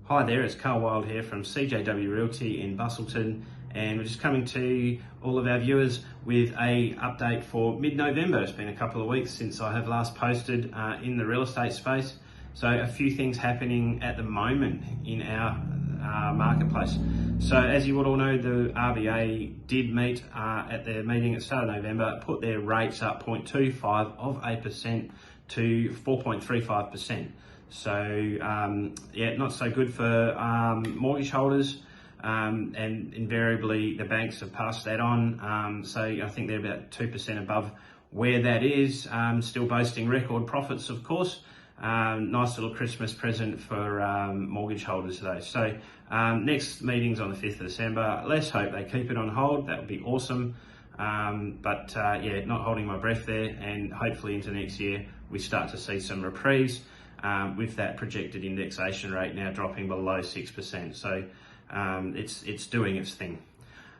Hi there, it's Carl Wilde here from CJW Realty in Busselton, and we're just coming to all of our viewers with a update for mid-November. It's been a couple of weeks since I have last posted in the real estate space. So a few things happening at the moment in our marketplace. So as you would all know, the RBA did meet at their meeting at the start of November, put their rates up 0.25% to 4.35%. So yeah, not so good for mortgage holders, and invariably the banks have passed that on. So I think they're about 2% above where that is, still boasting record profits, of course. Nice little Christmas present for mortgage holders though. So next meeting's on the 5th of December. Let's hope they keep it on hold. That would be awesome. But yeah, not holding my breath there, and hopefully into next year we start to see some reprieves with that projected indexation rate now dropping below 6%. So it's doing its thing.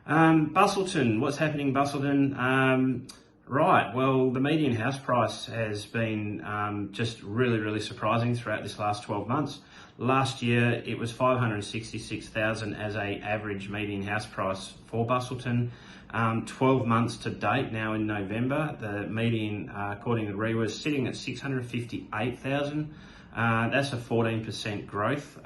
Busselton, what's happening in Busselton? Right, well, the median house price has been just really surprising throughout this last 12 months. Last year, it was $566,000 as a average median house price for Busselton. 12 months to date now in November, the median, according to REWA, is sitting at $658,000. That's a 14% growth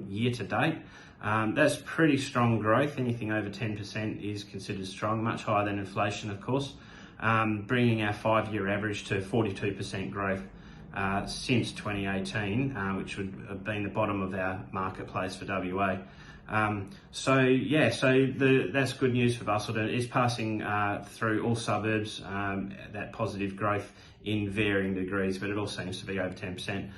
year to date. That's pretty strong growth. Anything over 10% is considered strong, much higher than inflation, of course. Bringing our 5-year average to 42% growth since 2018, which would have been the bottom of our marketplace for WA. So yeah, that's good news for Busselton. It is passing through all suburbs, that positive growth in varying degrees, but it all seems to be over 10%.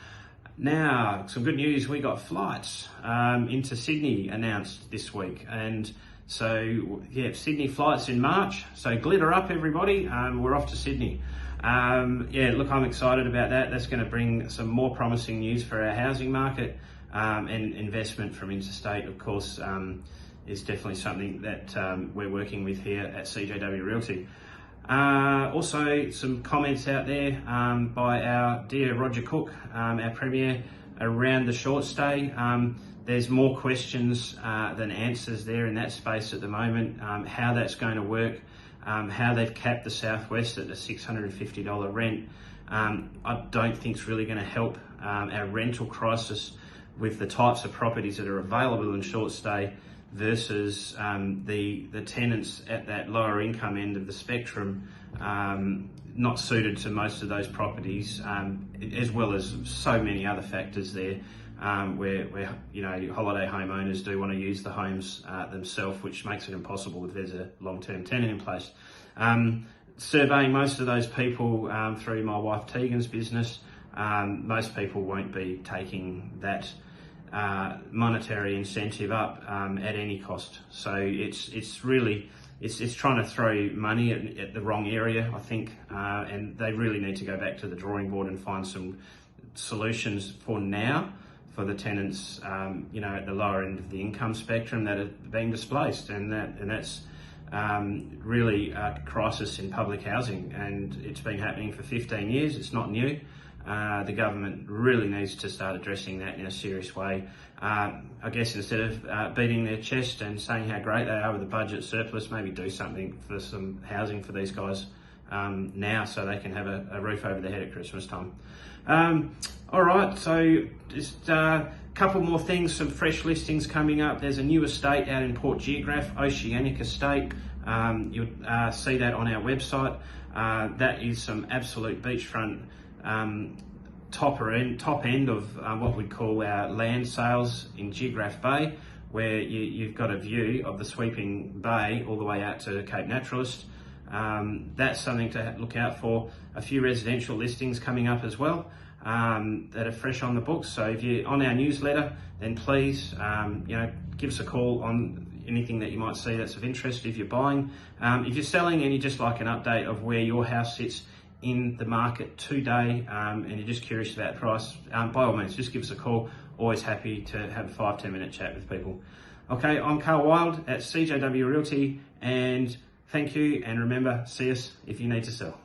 Now, some good news, we got flights into Sydney announced this week, and so yeah, Sydney flights in March, so glitter up everybody, we're off to Sydney. Yeah, look, I'm excited about that. That's going to bring some more promising news for our housing market, and investment from interstate, of course, is definitely something that we're working with here at CJW Realty. Also, some comments out there by our dear Roger Cook, our Premier, around the short stay. There's more questions than answers there in that space at the moment. How that's going to work, how they've capped the Southwest at a $650 rent, I don't think it's really going to help our rental crisis with the types of properties that are available in short stay versus the tenants at that lower income end of the spectrum, not suited to most of those properties, as well as so many other factors there, where you know, holiday homeowners do want to use the homes themselves, which makes it impossible if there's a long-term tenant in place. Surveying most of those people through my wife Tegan's business, most people won't be taking that monetary incentive up at any cost. So it's really trying to throw money at the wrong area, I think, and they really need to go back to the drawing board and find some solutions for now for the tenants, you know, at the lower end of the income spectrum that are being displaced, and that's really a crisis in public housing, and it's been happening for 15 years. It's not new. The government really needs to start addressing that in a serious way. I guess instead of beating their chest and saying how great they are with the budget surplus, maybe do something for some housing for these guys now, so they can have a roof over their head at Christmas time. All right, so just a couple more things, some fresh listings coming up. There's a new estate out in Port Geographe, Oceanic Estate. You'll see that on our website. That is some absolute beachfront top end of what we'd call our land sales in Geographe Bay, where you've got a view of the sweeping bay all the way out to Cape Naturalist. That's something to look out for. A few residential listings coming up as well that are fresh on the books. So if you're on our newsletter, then please you know, give us a call on anything that you might see that's of interest if you're buying. If you're selling and you just like an update of where your house sits in the market today, and you're just curious about price, by all means, just give us a call. Always happy to have a 5-10 minute chat with people. Okay, I'm Carl Wilde at CJW Realty, and thank you, and remember, see us if you need to sell.